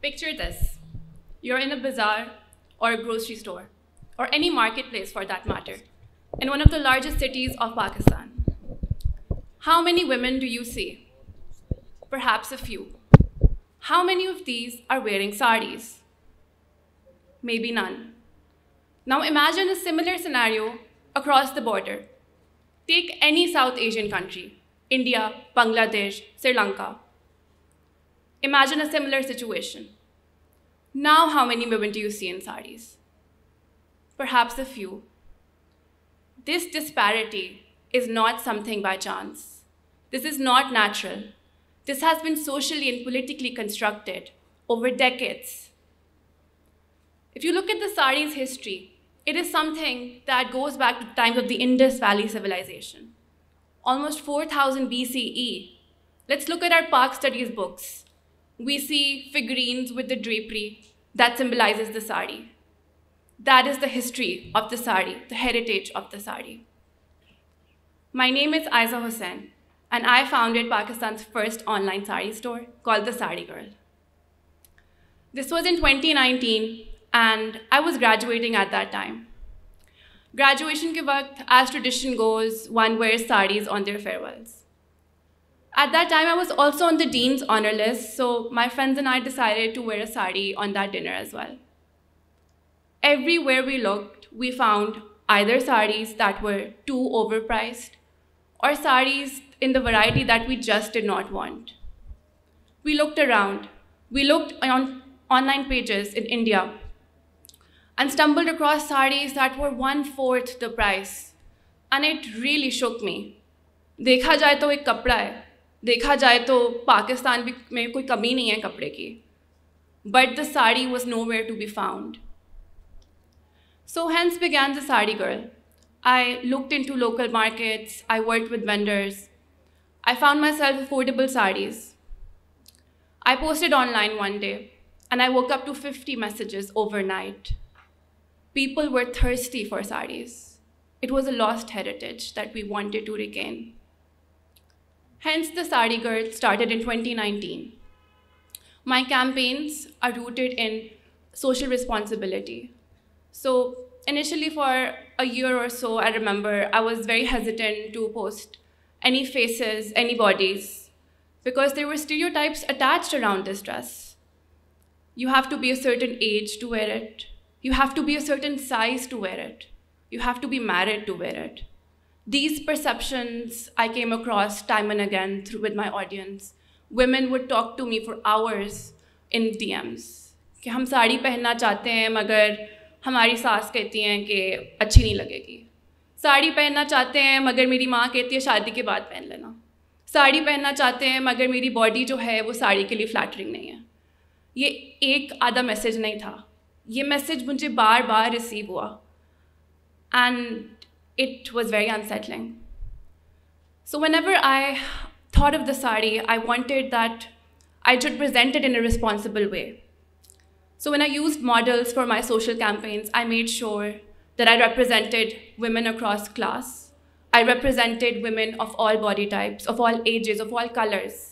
Picture this. You're in a bazaar or a grocery store, or any marketplace for that matter, in one of the largest cities of Pakistan. How many women do you see? Perhaps a few. How many of these are wearing saris? Maybe none. Now imagine a similar scenario across the border. Take any South Asian country, India, Bangladesh, Sri Lanka. Imagine a similar situation. Now how many women do you see in saris? Perhaps a few. This disparity is not something by chance. This is not natural. This has been socially and politically constructed over decades. If you look at the Sari's history, it is something that goes back to the times of the Indus Valley civilization. Almost 4000 BCE. Let's look at our Pak studies books. We see figurines with the drapery that symbolizes the sari. That is the history of the sari, the heritage of the sari. My name is Aiza Hussain, and I founded Pakistan's first online sari store called the Saari Girl. This was in 2019, and I was graduating at that time. Graduation ke waqt, as tradition goes, one wears saris on their farewells. At that time, I was also on the dean's honor list, so my friends and I decided to wear a sari on that dinner as well. Everywhere we looked, we found either saris that were too overpriced or saris in the variety that we just did not want. We looked around. We looked on online pages in India and stumbled across saris that were 1/4 the price. And it really shook me. देखा जाए तो एक कपड़ा है. देखा जाए तो पाकिस्तान में कोई कमी नहीं है कपड़े की. But the sari was nowhere to be found. So hence began the Saari Girl. I looked into local markets, I worked with vendors. I found myself affordable saris. I posted online one day, and I woke up to 50 messages overnight. People were thirsty for saris. It was a lost heritage that we wanted to regain. Hence, the Saari Girl started in 2019. My campaigns are rooted in social responsibility. So initially for a year or so, I remember I was very hesitant to post any faces, any bodies, because there were stereotypes attached around this dress. You have to be a certain age to wear it. You have to be a certain size to wear it. You have to be married to wear it. These perceptions I came across time and again with my audience. Women would talk to me for hours in DMs कि हम साड़ी पहनना चाहते हैं मगर हमारी सास कहती हैं कि अच्छी नहीं लगेगी. साड़ी पहनना चाहते हैं मगर मेरी माँ कहती है शादी के बाद पहन लेना. साड़ी पहनना चाहते हैं मगर मेरी बॉडी जो है वो साड़ी के लिए फ्लैटरिंग नहीं है. ये एक आधा मैसेज नहीं था. ये मैसेज मुझे बार बार रिसीव हुआ. And it was very unsettling. So whenever I thought of the sari, I wanted that I should present it in a responsible way. So when I used models for my social campaigns, I made sure that I represented women across class. I represented women of all body types, of all ages, of all colors.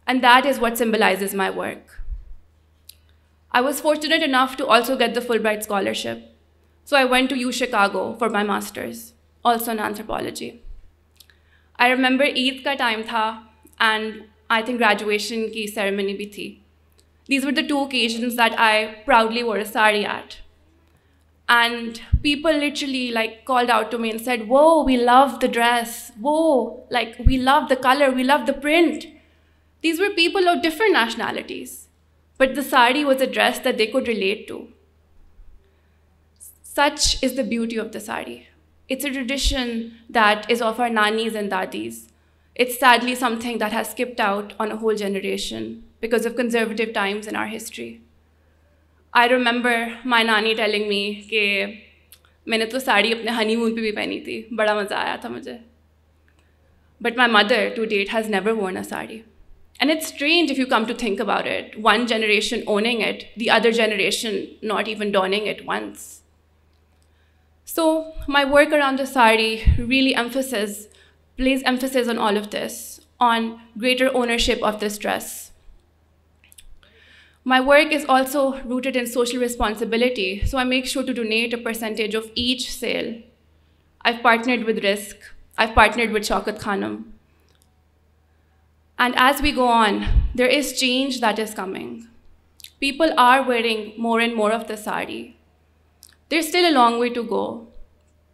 And that is what symbolizes my work. I was fortunate enough to also get the Fulbright scholarship. So I went to UC Chicago for my master's, also in anthropology. I remember Eid ka time tha, and I think graduation ki ceremony bhi thi. These were the two occasions that I proudly wore a sari at. And people literally called out to me and said, "Whoa, we love the dress. Whoa, we love the color, we love the print." These were people of different nationalities, but the sari was a dress that they could relate to. Such is the beauty of the sari. It's a tradition that is of our nanis and dadis. It's sadly something that has skipped out on a whole generation because of conservative times in our history. I remember my nani telling me कि मैंने तो साड़ी अपने honeymoon पे भी पहनी थी, बड़ा मज़ा आया था मुझे. But my mother to date has never worn a sari. And it's strange if you come to think about it. One generation owning it, the other generation not even donning it once. So my work around the sari really plays emphasis on all of this, on greater ownership of this dress. My work is also rooted in social responsibility, so I make sure to donate a percentage of each sale. I've partnered with Risk, I've partnered with Shaukat Khanum. And as we go on, there is change that is coming. People are wearing more and more of the sari. There's still a long way to go.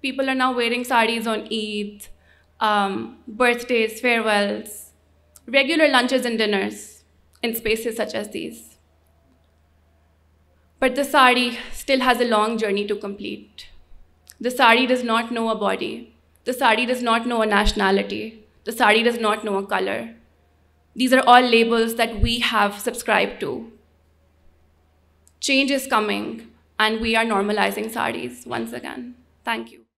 People are now wearing saris on Eid, birthdays, farewells, regular lunches and dinners in spaces such as these. But the sari still has a long journey to complete. The sari does not know a body. The sari does not know a nationality. The sari does not know a color. These are all labels that we have subscribed to. Change is coming, and we are normalizing saris once again. Thank you.